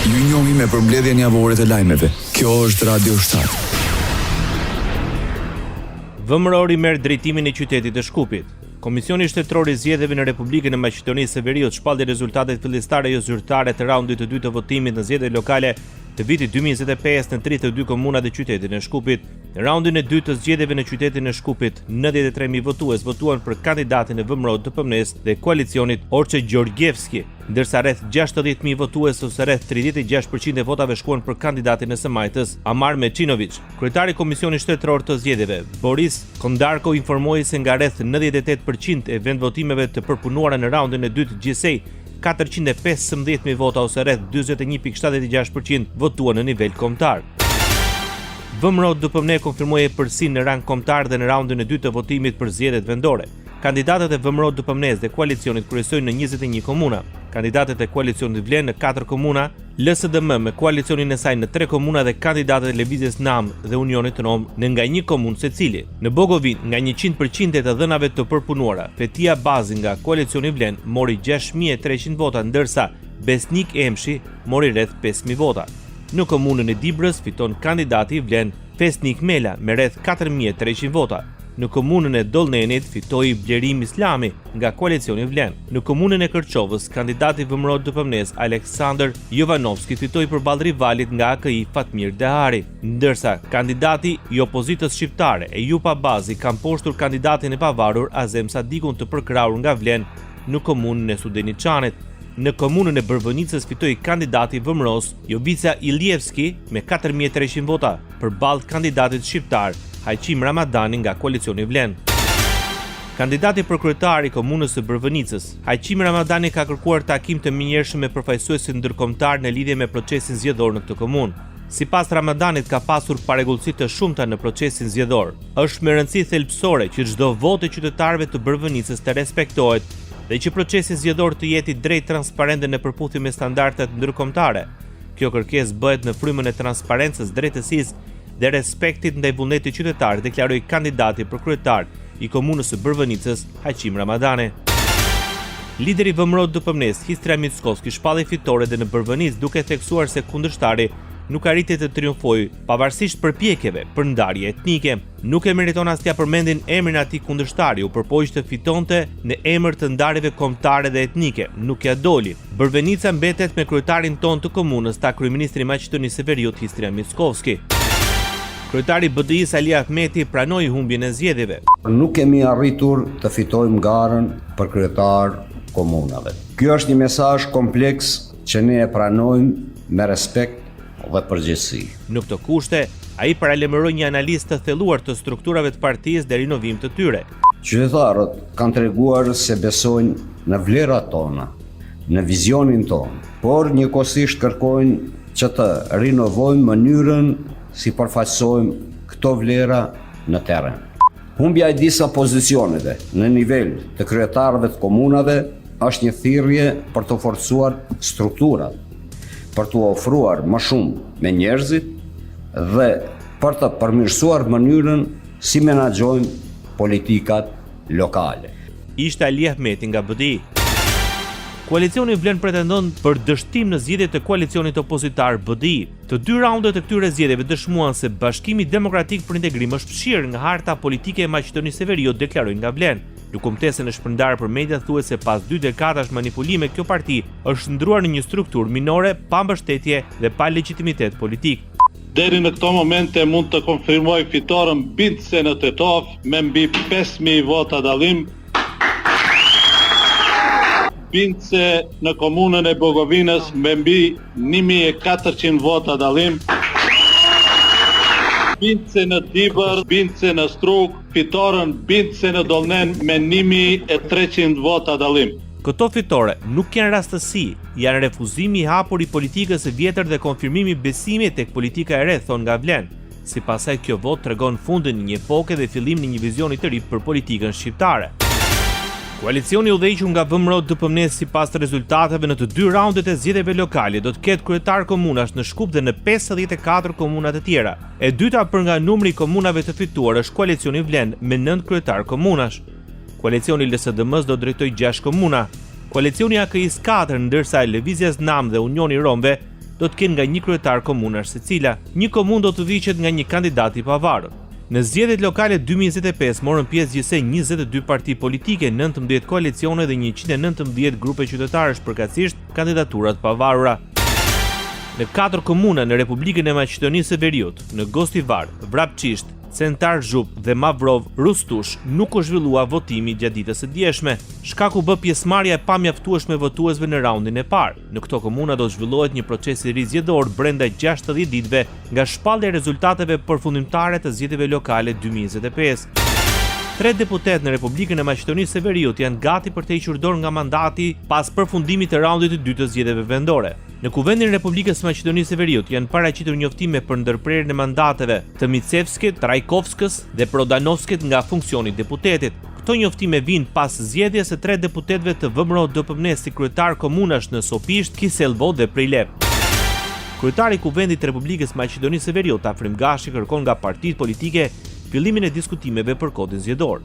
Ju njohim me përmbledhjen javore të lajmeve. Kjo është Radio 7. VMRO merr drejtimin e qytetit të Shkupit. Komisioni Shtetëror i Zgjedhjeve në Republikën e Maqedonisë së Veriut shpalli rezultatet fillestare jo zyrtare të raundit të dytë të votimit në zgjedhjet lokale të vitit 2025 në 32 komuna të qytetit në Shkupit. Në raundin e dytë të zgjedhjeve në qytetin e Shkupit, 93.000 votues votuan për kandidatin e VMRO të PS dhe koalicionit Orçe Gjorgjevski, ndërsa rreth 60.000 votues ose rreth 36% e votave shkuan për kandidatin e së-majtës Amar Meçinović. Kryetari i Komisionit Shtetëror të Zgjedhjeve, Boris Kondarko, informoi se nga rreth 98% e vendvotimeve të përpunuara në raundin e dytë gjithsej 415.000 vota ose rreth 41.76% votuan në nivel kombëtar. VMRO DPM konfirmoi përsi në rang kombëtar dhe në raundin e dytë të votimit për zgjedhjet vendore. Kandidatët e VMRO DPM dhe koalicionit kryesojnë në 21 komuna. Kandidatët e koalicionit vlen në 4 komuna, LSDM me koalicionin e saj në 3 komuna dhe kandidatët e Lëvizjes Nam dhe Unionit Rom në nga 1 komunë secili. Në Bogovin, nga 100% e të dhënave të përpunuara, Fetia Bazi nga koalicioni vlen mori 6.300 vota, ndërsa Besnik Emshi mori rreth 5.000 vota. Në komunën e Dibrës fiton kandidati vlen Fesnik Mela me rreth 4.300 vota. Në komunën e Dollnenit fitoi Blerim Islami nga koalicioni vlen. Në komunën e Kërçovës, kandidati VMRO DPM Aleksandr Jovanovski fitoi përballë rivalit nga AKI Fatmir Dehari, ndërsa kandidati i opozitës shqiptare Ejupa Bazi ka mposhtur kandidatin e pavarur Azem Sadikun të përkrahur nga vlen në komunën e Studeniçanit. Në komunën e Bërvënicës fitoi kandidati VMRO-s Jovica Ilievski me 4.300 vota përballë kandidatit shqiptar Hajqim Ramadani nga koalicioni vlen. Kandidati për kryetar i komunës së Bërvënicës, Hajqim Ramadani ka kërkuar takim të menjëhershëm me përfaqësuesit ndërkombëtar në lidhje me procesin zgjedhor në këtë komunë. Sipas Ramadanit ka pasur paregullsi të shumta në procesin zgjedhor. Është me rëndësi thelbësore që çdo votë e qytetarëve të Bërvënicës të respektohet dhe që procesi zgjedhor të jetë i drejtë, transparent dhe në përputhje me standardet ndërkombëtare. Kjo kërkesë bëhet në frymën e transparencës, drejtësisë dhe respektit ndaj vullnetit qytetar, deklaroi kandidati për kryetar i komunës së Bërvënicës, Hajqim Ramadani. Lideri i VMRO DPM Histria Mickovski shpalli fitore dhe në Bërvënicë, duke theksuar se kundërshtari nuk arriti të triumfojë pavarësisht përpjekjeve për ndarje etnike. Nuk e meriton as t'ia përmendin emrin e atij kundërshtari, u përpoq të fitonte në emër të ndarjeve kombëtare dhe etnike. Nuk ja doli. Bërvenica mbetet me kryetarin ton të komunës, ta kryeministri i Maqedonisë së Veriut Histria Mickovski. Kryetari i BDI-s Ali Ahmeti pranoi humbjen e zgjedhjeve. Nuk kemi arritur të fitojmë garën për kryetar komunave. Ky është një mesazh kompleks që ne e pranojmë me respekt dhe përgjegjësi. Në këtë kushte, ai paralajmëroi një analizë të thelluar të strukturave të partisë dhe rinovim të tyre. Qytetarët kanë treguar se besojnë në vlerat tona, në vizionin ton, por njëkohësisht kërkojnë që të rinovojmë mënyrën si përfaqësojmë këto vlera në terren. Humbja e disa pozicioneve në nivel të kryetarëve të komunave është një thirrje për të forcuar strukturat, për të ofruar më shumë me njerëzit dhe për të përmirësuar mënyrën si menaxhojmë politikat lokale. Ishte Ali Ahmeti nga BDI. Koalicioni vlen pretendon për dështim në zgjedhjet e koalicionit opozitar BDI. Të dy raundet e këtyre zgjedhjeve dëshmuan se Bashkimi Demokratik për Integrim është fshirë nga harta politike e Maqedonisë së Veriut, deklaroi nga vlen. Lukumtesën e shpërndarë për media thuhet se pas 2 dekadash manipulime, kjo parti është ndruar në një strukturë minore pa mbështetje dhe pa legjitimitet politik. Deri në këto momente mund të konfirmoj fitoren bindse në Tetov me mbi 5.000 vota dallim. Bindse në komunën e Bogovinës me mbi 1.400 vota dallim. Bindse në Dibër, bindse në Strug, fitoren bindse në Dollnen me 1.300 vota dallim. Këto fitore nuk janë rastësi, janë refuzimi i hapur i politikës së vjetër dhe konfirmimi i besimit tek politika e re, thon nga vlen. Sipas saj, kjo votë tregon fundin e një epoke dhe fillimin e një vizioni të ri për politikën shqiptare. Koalicioni udhëhequr nga VMRO DPM sipas të rezultateve në të dy raundet e zgjedhjeve lokale do të ketë kryetar komunash në Shkup dhe në 54 komuna të tjera. E dyta për nga numri i komunave të fituar është koalicioni vlen me 9 kryetar komunash. Koalicioni LSDM-s do drejtojë 6 komuna. Koalicioni AKI-s 4, ndërsa Lëvizjes Nam dhe Unioni Romve do të kenë nga një kryetar komunash secila. Një komunë do të viqet nga një kandidat i pavarur. Në zgjedhjet lokale 2025 morën pjesë gjithsej 22 parti politike, 19 koalicione dhe 119 grupe qytetarësh, përkatësisht kandidaturat pavarura. Në 4 komuna në Republikën e Maqedonisë së Veriut, në Gostivar, Vrapçisht, Centar Zhup dhe Mavrov Rustush, nuk u zhvillua votimi gjatë ditës së djeshme. Shkaku bë pjesëmarrja e pamjaftueshme votuesve në raundin e parë. Në këto komuna do të zhvillohet një proces i ri zgjedhor brenda 60 ditëve nga shpallja e rezultateve përfundimtare të zgjedhjeve lokale 2025. 3 deputet në Republikën e Maqedonisë së Veriut janë gati për të hequr dorë nga mandati pas përfundimit të raundit të dytë të zgjedhjeve vendore. Në Kuvendin e Republikës së Maqedonisë së Veriut janë paraqitur njoftime për ndërprerjen e mandateve të Micevskit, Trajkovskës dhe Prodanovskit nga funksioni i deputetit. Këto njoftime vijnë pas zgjedhjes së 3 deputetëve të VMRO DPMNE si kryetar komunash në Sopisht, Kiselvo dhe Prilep. Kryetari i Kuvendit të Republikës së Maqedonisë së Veriut, Afrim Gashi, kërkon nga partitë politike fillimin e diskutimeve për kodin zgjedhor.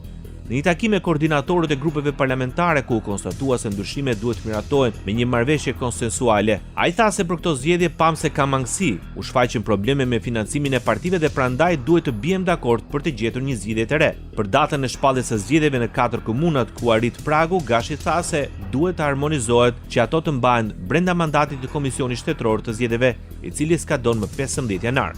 Në një takim me koordinatorët e grupeve parlamentare ku u konstatua se ndryshimet duhet miratohen me një marrëveshje konsensuale, ai tha se për këto zgjedhje pam se ka mangësi, u shfaqën probleme me financimin e partive dhe prandaj duhet të bijem dakord për të gjetur një zgjidhje të re. Për datën e shpalljes së zgjedhjeve në 4 komunat ku arrit pragu, Gashi tha se duhet të harmonizohet që ato të mbahen brenda mandatit të Komisionit Shtetëror të Zgjedhjeve, i cili skadon më 15 janar.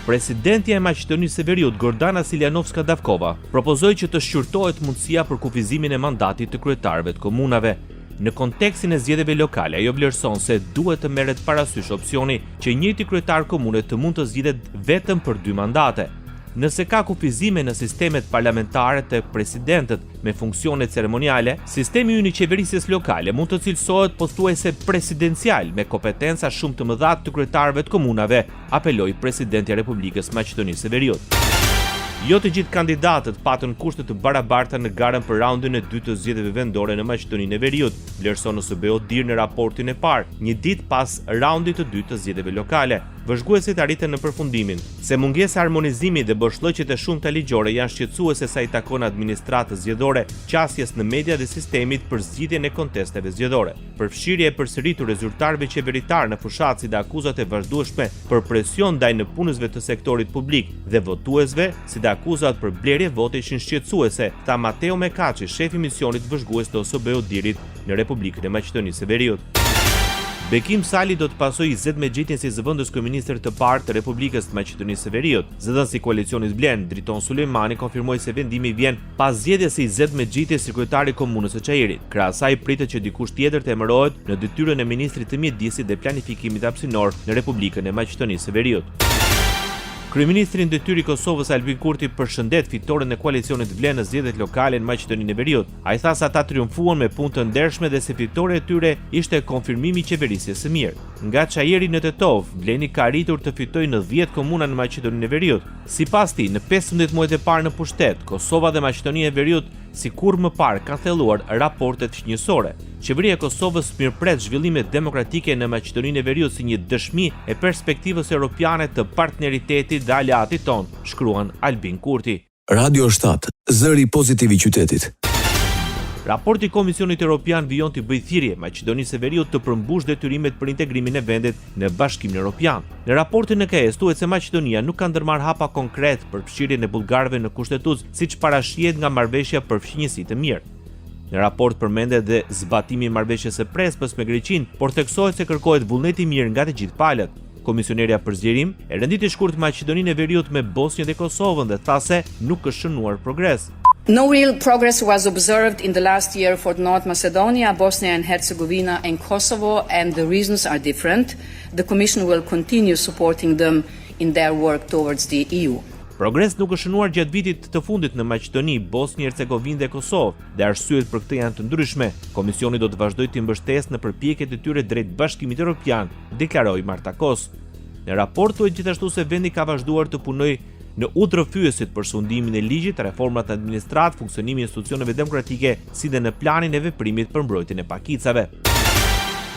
Presidentja e Maqedonisë së Veriut, Gordana Siljanovska-Davkova, propozoi që të shqyrtohet mundësia për kufizimin e mandatit të kryetarëve të komunave. Në kontekstin e zgjedhjeve lokale, ajo vlerëson se duhet të merret parasysh opsioni që njëjti kryetar komune të mund të zgjidhet vetëm për 2 mandate. Nëse ka kufizime në sistemet parlamentare të presidentët me funksione ceremoniale, sistemi ynë i qeverisjes lokale mund të cilësohet pothuajse presidencial me kompetenca shumë të mëdha të kryetarëve të komunave, apeloi presidenti i Republikës Maqedonisë së Veriut. Jo të gjithë kandidatët patën kushte të barabarta në garën për raundin e dytë të zgjedhjeve vendore në Maqedoninë e Veriut, vlerëson OSBE ODIHR në raportin e parë, një ditë pas raundit të dytë të zgjedhjeve lokale. Vëzhguesit arritën në përfundimin se mungesa e harmonizimit dhe boshllëqjet e shumta ligjore janë shqetësuese sa i takon administratës zgjedhore, qasjes në media dhe sistemit për zgjidhjen e kontesteve zgjedhore. Përfshirja e përsëritur e zyrtarëve qeveritar në fushat si dhe akuzat e vazhdueshme për presion ndaj në punësve të sektorit publik dhe votuesve, si dhe akuzat për blerje vote ishin shqetësuese, tha Mateo Mekaçi, shefi i misionit vëzhgues të OSBE ODIHR-it në Republikën e Maqedonisë së Veriut. Bekim Sali do të pasojë zëdmëgjitjen si zëvendës kryeministër të parë të Republikës të Maqedonisë së Veriut. Zëdhënësi i koalicionit Blen, Driton Sulejmani, konfirmoi se vendimi vjen pas zgjedhjes së zëdmëgjitjes së kryetarit të komunës së Çajirit. Krahas asaj pritet që dikush tjetër të emërohet në detyrën e ministrit të mjedisit dhe planifikimit hapësinor në Republikën e Maqedonisë së Veriut. Kryeministri në detyrë i Kosovës Albin Kurti përshëndet fitoren e koalicionit Vlen në zgjedhjet lokale në Maqedoninë e Veriut. Ai tha se ata triumfuan me punë të ndershme dhe se fitoria e tyre ishte konfirmimi i qeverisjes së mirë. Nga Çajiri në Tetov, Vleni ka arritur të fitojë në 10 komuna në Maqedoninë e Veriut. Sipas tij, në 15 muajt e parë në pushtet, Kosova dhe Maqedonia e Veriut sikur më parë kanë thelluar raportet fqinjësore. Qeveria e Kosovës mirëpret zhvillimet demokratike në Maqedoninë e Veriut si një dëshmi e perspektivës europiane të partneritetit dhe aleatit ton, shkruan Albin Kurti. Radio 7, zëri pozitiv i qytetit. Raporti i Komisionit Evropian vijon të bëjë thirrje Maqedonisë së Veriut të përmbush detyrimet për integrimin e vendit në Bashkimin Evropian. Në raportin e KS thuhet se Maqedonia nuk ka ndërmarrë hapa konkret për fshirjen e bullgarëve në kushtetues, siç parashihet nga marrëveshja për fqinjësi të mirë. Në raport përmendet dhe zbatimi i marrëveshjes së Prespës me Greqinë, por theksohet se kërkohet vullneti i mirë nga të gjithë palët. Komisionerja për zgjerim e renditi shkurt Maqedoninë e Veriut me Bosnjën dhe Kosovën dhe tha se nuk është shënuar progres. No real progress was observed in the last year for North Macedonia, Bosnia and Herzegovina and Kosovo, and the reasons are different. The Commission will continue supporting them in their work towards the EU. Progres nuk është shënuar gjatë vitit të fundit në Maqedoni, Bosnjë, Hercegovinë dhe Kosovë, dhe arsyet për këtë janë të ndryshme. Komisioni do të vazhdojë të mbështesë në përpjekjet e tyre drejt Bashkimit Evropian, deklaroi Martakos. Në raport thuhet gjithashtu se vendi ka vazhduar të punojë në udhërrëfyesit për sundimin e ligjit, reformat në administratë, funksionimin e institucioneve demokratike, si dhe në planin e veprimit për mbrojtjen e pakicave.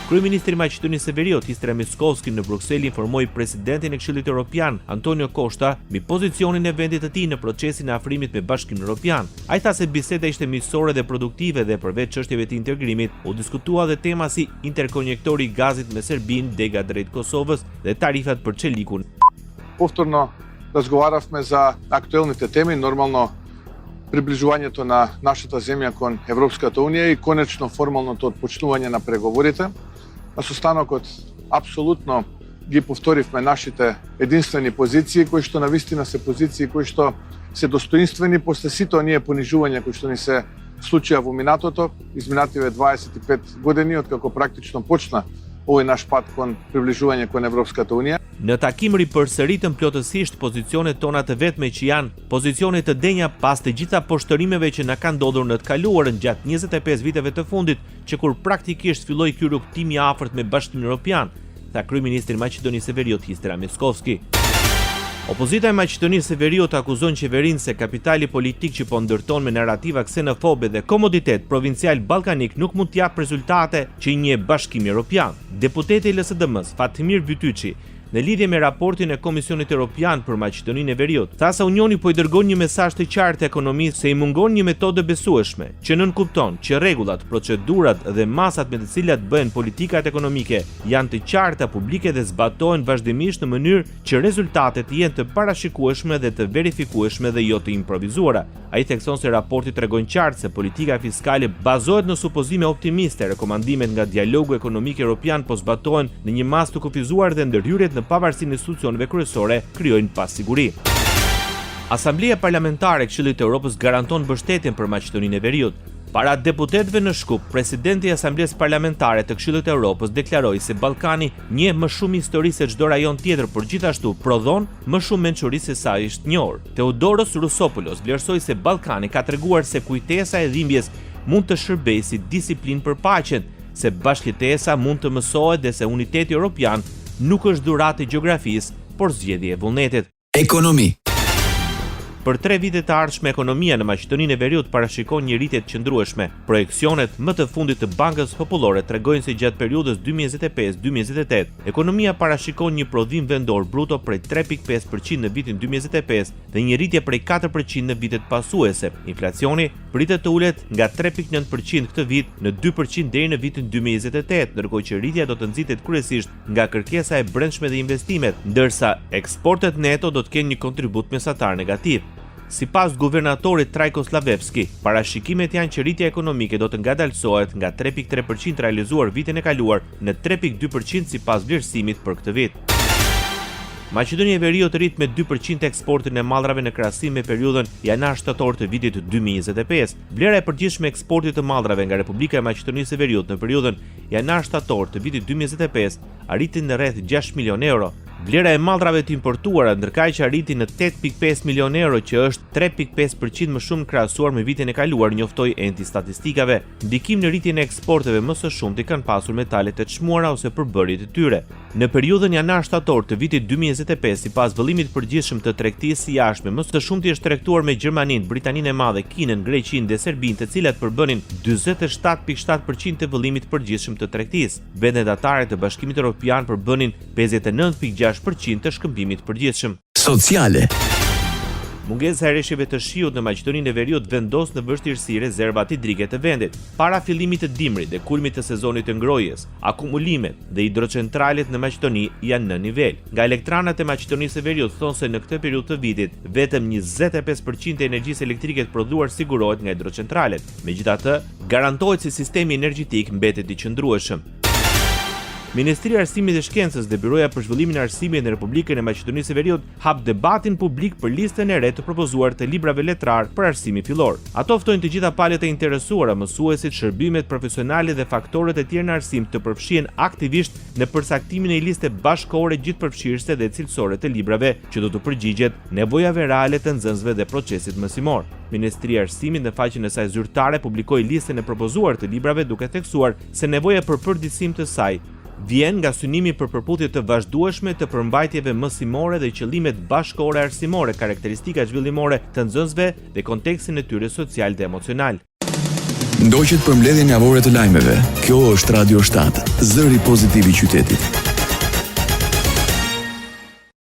Kryeministri i Maqedonisë së Veriut, Istra Miskovski, në Bruksel informoi presidentin e Këshillit Evropian, Antonio Costa, mbi pozicionin e vendit të tij në procesin e afrimit me Bashkimin Evropian. Ai tha se biseda ishte miqësore dhe produktive dhe përveç çështjeve të integrimit, u diskutua dhe tema si interkonektori i gazit me Serbinë, dega drejt Kosovës dhe tarifat për çelikun. Повторно разговаравме за актуелните теми, нормално приближувањето на нашата земја кон Европската Унија и конечно формалното отпочнување на преговорите. На состанокот апсолутно ги повторивме нашите единствени позиции, кои што навистина се позиции кои што се достоинствени после сите оние понижувања кои што ни се случија во минатото, изминативе 25 години откако практично почна овој наш пат кон приближување кон Европската Унија. Në takim ripërsëritën plotësisht pozicionet tona të vetme që janë pozicione të denja pas të gjitha poshtërimeve që na kanë ndodhur në të kaluarën gjatë 25 viteve të fundit, që kur praktikisht filloi ky rrugtim i afërt me Bashkimin Evropian, tha kryeministri i Maqedonisë së Veriut, Istra Miskovski. Opozita e Maqedonisë së Veriut akuzon qeverinë se kapitali politik që po ndërton me narrativa ksenofobe dhe komoditet provincial ballkanik nuk mund t'jap rezultate që i njeh Bashkimi Evropian. Deputeti i LSDM-s, Fatimir Bytyçi, në lidhje me raportin e Komisionit Evropian për Maqedoninë e Veriut, tha se Unioni po i dërgon një mesazh të qartë ekonomisë se i mungon një metodë besueshme, që nënkupton që rregullat, procedurat dhe masat me të cilat bëhen politikat ekonomike janë të qarta, publike dhe zbatohen vazhdimisht në mënyrë që rezultatet jenë të parashikueshme dhe të verifikueshme dhe jo të improvizuara. Ai thekson se raporti tregon qartë se politika fiskale bazohet në supozime optimiste, rekomandimet nga dialogu ekonomik evropian po zbatohen në një mas të kufizuar dhe ndërhyrjet në pavarësinë e institucioneve kryesore krijojnë pasiguri. Asambleja Parlamentare e Këshillit të Evropës garanton mbështetjen për Maqedoninë e Veriut. Para deputetëve në Shkup, presidenti i Asamblesë Parlamentare të Këshillit të Evropës deklaroi se Ballkani njeh më shumë histori se çdo rajon tjetër, por gjithashtu prodhon më shumë mençuri se sa është njohur. Theodoros Rusopoulos vlerësoi se Ballkani ka treguar se kujtesa e dhimbjes mund të shërbejë si disiplinë për paqen, se bashkëjetesa mund të mësohet dhe se uniteti evropian nuk është dhuratë e gjeografisë, por zgjedhje e vullnetit. Ekonomi. Për 3 vite të ardhshme, ekonomia në Maqedoninë e Veriut parashikon një rritje të qëndrueshme. Projekcionet më të fundit të Bankës Popullore tregojnë se gjatë periudhës 2025-2028, ekonomia parashikon një prodhim vendor bruto prej 3.5% në vitin 2025 dhe një rritje prej 4% në vitet pasuese. Inflacioni pritet të ulet nga 3.9% këtë vit në 2% deri në vitin 2028, ndërkohë që rritja do të nxitet kryesisht nga kërkesa e brendshme dhe investimet, ndërsa eksportet neto do të kenë një kontribut mesatar negativ. Sipas guvernatorit Trajko Slavevski, parashikimet janë që rritja ekonomike do të ngadalësohet nga 3.3% realizuar vitin e kaluar në 3.2% sipas vlerësimit për këtë vit. Maqedonia e Veriut rrit me 2% eksportin e mallrave në krahasim me periudhën janar-shtator të vitit 2025. Vlera e përgjithshme e eksportit të mallrave nga Republika e Maqedonisë së Veriut në periudhën janar-shtator të vitit 2025 arriti në rreth 6 milion euro. Vlera e mallrave të importuara ndërkaq që arriti në 8.5 milion euro, që është 3.5% më shumë krahasuar me vitin e kaluar, njoftoi enti statistikave. Ndikim në rritjen e eksporteve më së shumti kanë pasur metalet e çmuara ose përbërjet e tyre. Në periudhën janar-shtator të vitit 2025, sipas vëllimit përgjithshëm të tregtisë së jashtme, më së shumti është tregtuar me Gjermaninë, Britaninë e Madhe, Kinën, Greqinë dhe Serbinë, të cilat përbënin 47.7% të vëllimit përgjithshëm të tregtisë. Vendet anëtare të Bashkimit Evropian përbënin 59.6% të shkëmbimit përgjithshëm. Sociale. Mungesa e rreshjeve të shiut në Maqedoninë e Veriut vendos në vështirësi rezervat hidrike të vendit. Para fillimit të dimrit dhe kulmit të sezonit të ngrohjes, akumulimet dhe hidrocentralet në Maqedoni janë në nivel. Nga elektranat e Maqedonisë së Veriut thonë se në këtë periudhë të vitit, vetëm 25% e energjisë elektrike të prodhuar sigurohet nga hidrocentralet. Megjithatë, garantohet se sistemi energjetik mbetet i qëndrueshëm. Ministria e Arsimit dhe Shkencës dhe Byroja për Zhvillimin e Arsimit në Republikën e Maqedonisë së Veriut hap debatin publik për listën e re të propozuar të librave letrar për arsimin fillor. Ato ftojnë të gjitha palët e interesuara, mësuesit, shërbimet profesionale dhe faktorët e tjerë në arsim të përfshihen aktivisht në përsaktimin e një liste bashkëkohore gjithëpërfshirëse dhe cilësore të librave që do të përgjigjet nevojave reale të nxënësve dhe procesit mësimor. Ministria e Arsimit në faqen e saj zyrtare publikoi listën e propozuar të librave, duke theksuar se nevoja për përditësim të saj vjen nga synimi për përputhje të vazhdueshme të përmbajtjeve mësimore dhe qëllimet bashkëkohore arsimore, karakteristika zhvillimore të nxënësve dhe kontekstin e tyre social dhe emocional. Ndoqet për mbledhjen javore të lajmeve. Kjo është Radio 7, zëri pozitiv i qytetit.